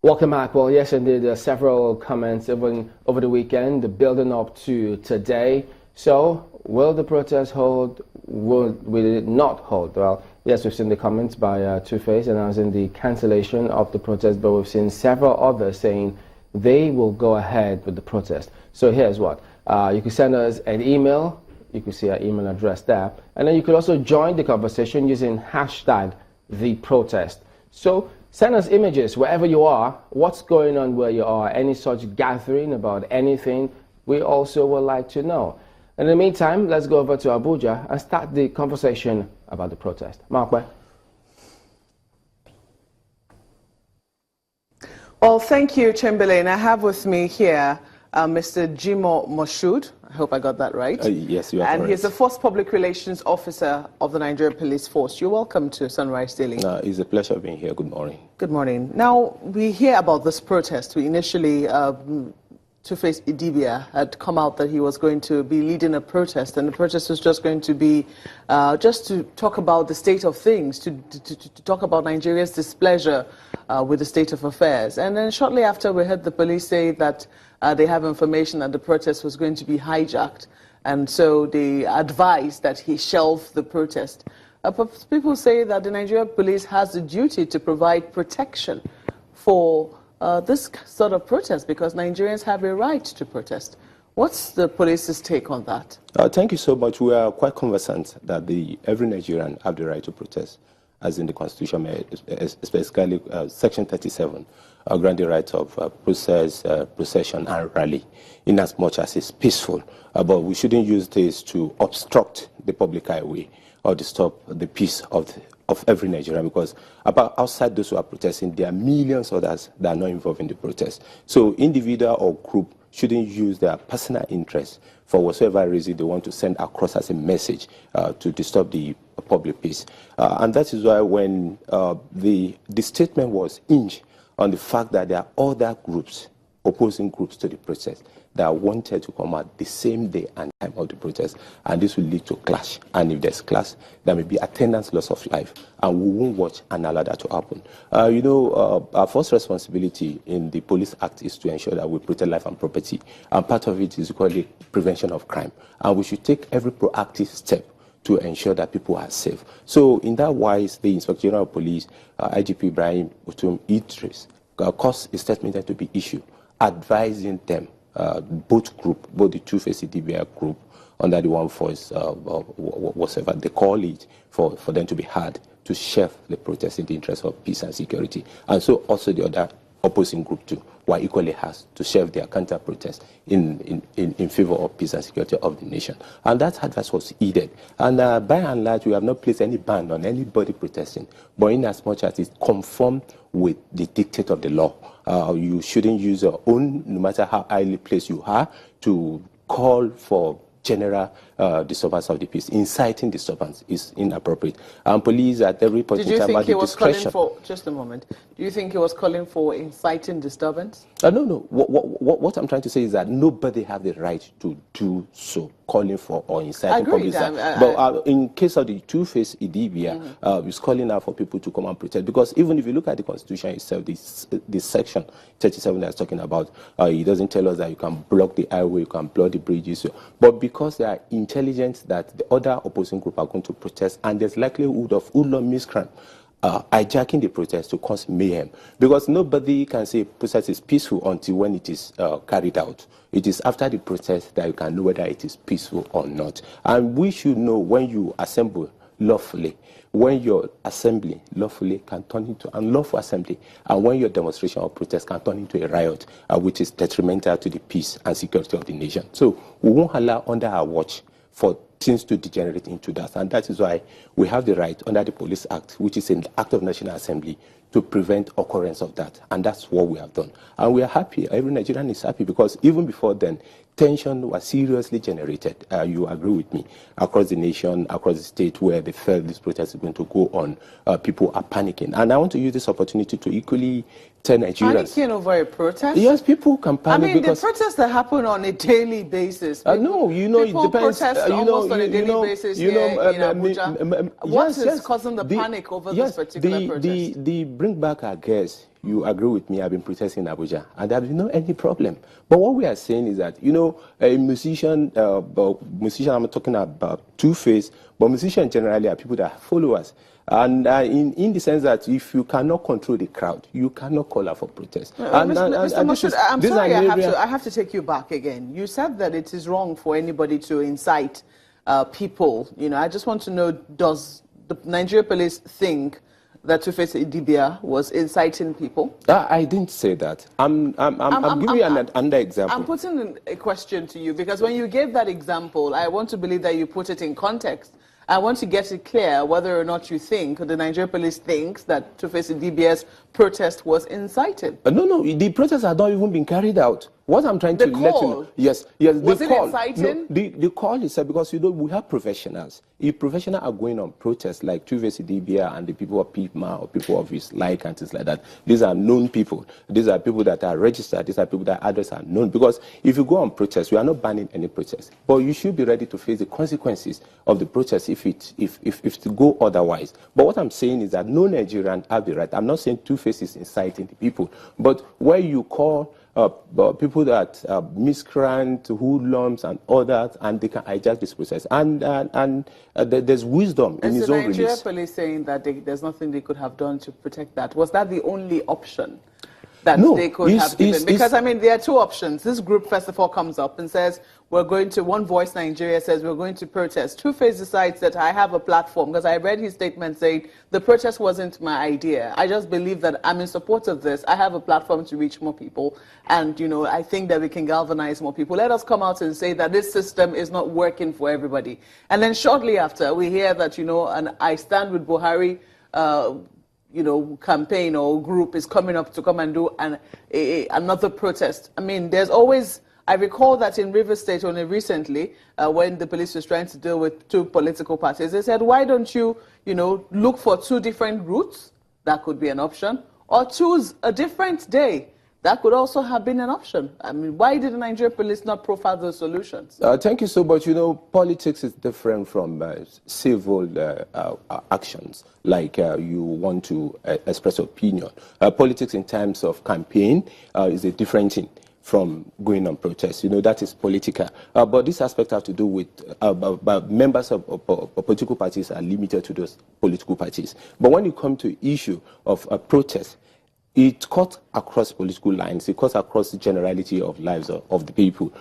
Welcome back. Well, yes, indeed, there are several comments even over the weekend, building up to today. So, will the protest hold? Will it not hold? Well, yes, we've seen the comments by Two-Face announcing the cancellation of the protest, but we've seen several others saying they will go ahead with the protest. So here's what. You can send us an email. You can see our email address there. And then you could also join the conversation using hashtag #TheProtest. So send us images wherever you are, what's going on where you are, any such gathering about anything. We also would like to know. In the meantime, let's go over to Abuja and start the conversation about the protest. Mark. Well, thank you, Chamberlain. I have with me here Mr. Jimo Moshood. I hope I got that right. Yes, you are correct. And he's the Force Public Relations Officer of the Nigerian Police Force. You're welcome to Sunrise Daily. It's a pleasure being here. Good morning. Good morning. Now, we hear about this protest. We initially, Two-Face Idibia had come out that he was going to be leading a protest, and the protest was just going to be just to talk about the state of things, to talk about Nigeria's displeasure with the state of affairs. And then shortly after, we heard the police say that they have information that the protest was going to be hijacked, and so they advised that he shelve the protest. But people say that the Nigerian police has the duty to provide protection for this sort of protest, because Nigerians have a right to protest. What's the police's take on that? Thank you so much. We are quite conversant that every Nigerian have the right to protest, as in the Constitution, especially Section 37, grant the right of procession and rally, in as much as it's peaceful. But we shouldn't use this to obstruct the public highway or disturb the peace of every Nigerian, because outside those who are protesting, there are millions of others that are not involved in the protest. So individual or group shouldn't use their personal interest for whatsoever reason they want to send across as a message to disturb the public peace. And that is why when the statement was hinged on the fact that there are other groups, opposing groups to the protest, that wanted to come out the same day and time of the protest, and this will lead to clash. And if there's clash, there may be attendance loss of life, and we won't watch and allow that to happen. Our first responsibility in the Police Act is to ensure that we protect life and property, and part of it is called prevention of crime. And we should take every proactive step to ensure that people are safe. So in that wise, the Inspector General of Police, IGP Ibrahim Utum Idris, caused a statement to be issued advising them, both the Two-Face DBI group, under the One Voice, whatever they call it, for them to be heard, to shelve the protest in the interest of peace and security. And so also the other opposing group too, were equally has to shelve their counter-protest in favor of peace and security of the nation. And that advice was heeded. And by and large, we have not placed any ban on anybody protesting, but in as much as it conforms with the dictate of the law. You shouldn't use your own, no matter how highly placed you are, to call for general disturbance of the peace. Inciting disturbance is inappropriate. And police at every point in time have the discretion. Just a moment. Do you think he was calling for inciting disturbance? No. What I'm trying to say is that nobody have the right to do so, calling for or inciting public. But in case of the Two-Face Idibia, is calling out for people to come and protest. Because even if you look at the Constitution itself, this section 37 that's talking about, it doesn't tell us that you can block the highway, you can block the bridges. But because they are intelligent that the other opposing group are going to protest, and there's likelihood of hoodlum miscreant hijacking the protest to cause mayhem, because nobody can say protest is peaceful until when it is carried out. It is after the protest that you can know whether it is peaceful or not. And we should know when you assemble lawfully, when your assembly lawfully can turn into unlawful assembly, and when your demonstration or protest can turn into a riot, which is detrimental to the peace and security of the nation. So we won't allow under our watch for things to degenerate into that. And that is why we have the right under the Police Act, which is an act of National Assembly, to prevent occurrence of that. And that's what we have done. And we are happy. Every Nigerian is happy, because even before then, tension was seriously generated, you agree with me, across the nation, across the state, where they felt this protest is going to go on. People are panicking. And I want to use this opportunity to equally tell Nigerians. Panicking over a protest? Yes, people can panic. I mean, the protests that happen on a daily basis. No, it depends. People protest almost on a daily basis in Abuja. What is causing the panic over this particular protest? The bring back our guests you agree with me, I've been protesting in Abuja, and there's no any problem. But what we are saying is that, a musician, I'm talking about Two-Face, but musicians generally are people that have followers. And in the sense that if you cannot control the crowd, you cannot call out for protest. Mr. Moshood, I'm sorry, I have to take you back again. You said that it is wrong for anybody to incite people. I just want to know, does the Nigeria police think that Two-Face Idibia was inciting people? I didn't say that. I'm giving you another example. I'm putting a question to you because when you gave that example, I want to believe that you put it in context. I want to get it clear whether or not you think, the Nigeria police thinks that Two-Face Idibia's protest was incited. No, the protests have not even been carried out. What I'm trying to let you know, yes, was the it call. inciting? No, the call is because we have professionals. If professionals are going on protests like Two-Face Idibia and the people of Pima or people of his like and things like that, these are known people. These are people that are registered. These are people that others are known. Because if you go on protest, we are not banning any protest, but you should be ready to face the consequences of the protest if to go otherwise. But what I'm saying is that no Nigerian have the right. I'm not saying Two-Face is inciting the people, but where you call people that miscreant, hoodlums, and others, and they can hijack this process. And there's wisdom in his own release. Is the Nigeria police saying that there's nothing they could have done to protect that? Was that the only option that they could have given? Because, there are two options. This group, first of all, comes up and says, One Voice Nigeria says, we're going to protest. Two-Face decides that I have a platform, because I read his statement saying, the protest wasn't my idea. I just believe that I'm in support of this. I have a platform to reach more people. And, I think that we can galvanize more people. Let us come out and say that this system is not working for everybody. And then shortly after, we hear that, an I Stand with Buhari campaign or group is coming up to come and do another protest. There's always... I recall that in Rivers State only recently, when the police was trying to deal with two political parties, they said, why don't you, look for two different routes? That could be an option. Or choose a different day. That could also have been an option. Why did the Nigeria police not profile those solutions? Thank you so much. Politics is different from civil actions, like you want to express opinion. Politics in terms of campaign is a different thing from going on protests. That is political. But this aspect has to do with members of political parties are limited to those political parties. But when it comes to issue of a protest, it cuts across political lines. It cuts across the generality of lives of the people.